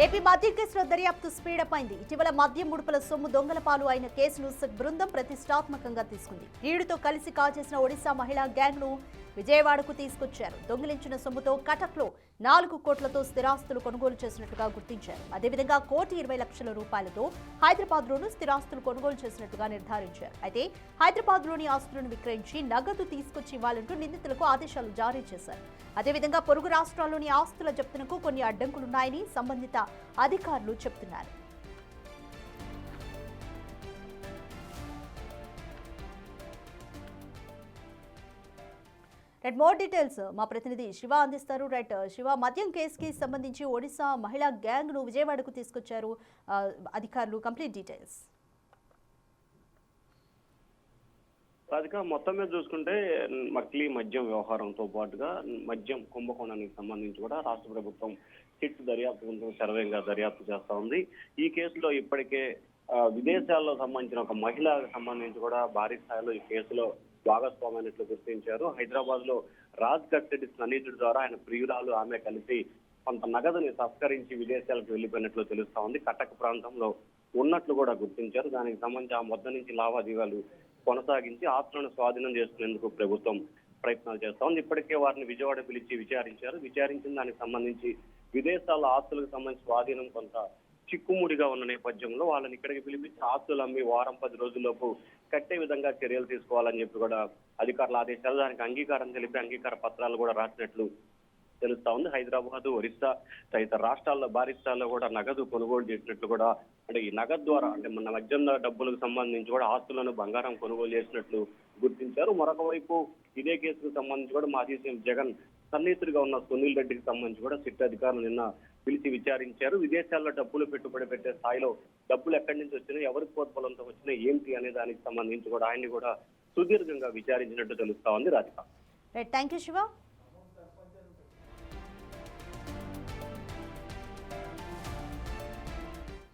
AP మద్యం కేసులో దర్యాప్తు స్పీడప్ అయింది. ఇటీవల మద్యం ముడుపుల సొమ్ము దొంగల పాలు అయిన కేసును బృందం ప్రతిష్టాత్మకంగా తీసుకుంది. ఈడుతో కలిసి కాజేసిన ఒడిశా మహిళా గ్యాంగ్ ను విజయవాడకు తీసుకొచ్చారు. దొంగిలించిన సొమ్ముతో కటక్లో 4 కోట్లతో స్థిరాస్తులు కొనుగోలు చేసినట్టుగా గుర్తించారు. అదేవిధంగా ₹1,20,00,000 హైదరాబాద్లోనూ స్థిరాస్తులు కొనుగోలు చేసినట్టుగా నిర్ధారించారు. అయితే హైదరాబాద్లోని ఆస్తులను విక్రయించి నగదు తీసుకొచ్చి ఇవ్వాలంటూ నిందితులకు ఆదేశాలు జారీ చేశారు. అదేవిధంగా పొరుగు రాష్ట్రాల్లోని ఆస్తుల జప్తునకు కొన్ని అడ్డంకులున్నాయని సంబంధిత అధికారులు చెబుతున్నారు. మోర్ డీటెయిల్స్ మా ప్రతినిధి శివ అందిస్తారు. శివ, మద్యం కేసుకి సంబంధించి ఒడిశా మహిళా గ్యాంగ్ ను విజయవాడకు తీసుకొచ్చారు అధికారులు. Complete details. రాధిక, మొత్తం మీద చూసుకుంటే మక్లీ మద్యం వ్యవహారంతో పాటుగా మద్యం కుంభకోణానికి సంబంధించి కూడా రాష్ట్ర ప్రభుత్వం సిట్ దర్యాప్తు సర్వేగా దర్యాప్తు చేస్తా ఉంది. ఈ కేసులో ఇప్పటికే విదేశాల్లో సంబంధించిన ఒక మహిళకు సంబంధించి కూడా భారీ స్థాయిలో ఈ కేసులో భాగస్వామైనట్లు గుర్తించారు. హైదరాబాద్ లో రాజ్ కట్టెడి స్నేహితుడి ద్వారా ఆయన ప్రియురాలు ఆమె కలిసి కొంత నగదుని తస్కరించి విదేశాలకు వెళ్లిపోయినట్లు తెలుస్తా ఉంది. కటక్ ప్రాంతంలో ఉన్నట్లు కూడా గుర్తించారు. దానికి సంబంధించి ఆ మొత్తం నుంచి లావాదేవీలు కొనసాగించి ఆస్తులను స్వాధీనం చేసుకునేందుకు ప్రభుత్వం ప్రయత్నాలు చేస్తా ఉంది. ఇప్పటికే వారిని విజయవాడ పిలిచి విచారించారు. విచారించిన దానికి సంబంధించి విదేశాల ఆస్తులకు సంబంధించి స్వాధీనం కొంత చిక్కుముడిగా ఉన్న నేపథ్యంలో వాళ్ళని ఇక్కడికి పిలిపించి ఆస్తులు అమ్మి వారం 10 రోజుల్లోపు కట్టే విధంగా చర్యలు తీసుకోవాలని చెప్పి కూడా అధికారుల ఆదేశాలు, దానికి అంగీకారం తెలిపి అంగీకార పత్రాలు కూడా రాసినట్లు తెలుస్తా ఉంది. హైదరాబాద్, ఒరిస్సా తదితర రాష్ట్రాల్లో భారీ స్థాయిలో కూడా నగదు కొనుగోలు చేసినట్లు కూడా, అంటే ఈ నగదు ద్వారా అంటే మన మద్యం డబ్బులకు సంబంధించి కూడా ఆస్తులను బంగారం కొనుగోలు చేసినట్లు గుర్తించారు. మరొక వైపు ఇదే కేసుకు సంబంధించి కూడా మాజీ సీఎం జగన్ సన్నిహితుడిగా ఉన్న సునీల్ రెడ్డికి సంబంధించి కూడా సిట్ అధికారులు నిన్న పిలిచి విచారించారు. విదేశాల్లో డబ్బులు పెట్టుబడి పెట్టే స్థాయిలో డబ్బులు ఎక్కడి నుంచి వచ్చినాయి, ఎవరికి ప్రోత్బలంతో వచ్చినాయి, ఏంటి అనే దానికి సంబంధించి కూడా ఆయన్ని కూడా సుదీర్ఘంగా విచారించినట్టు తెలుస్తా ఉంది. Radhika, thank you Shiva.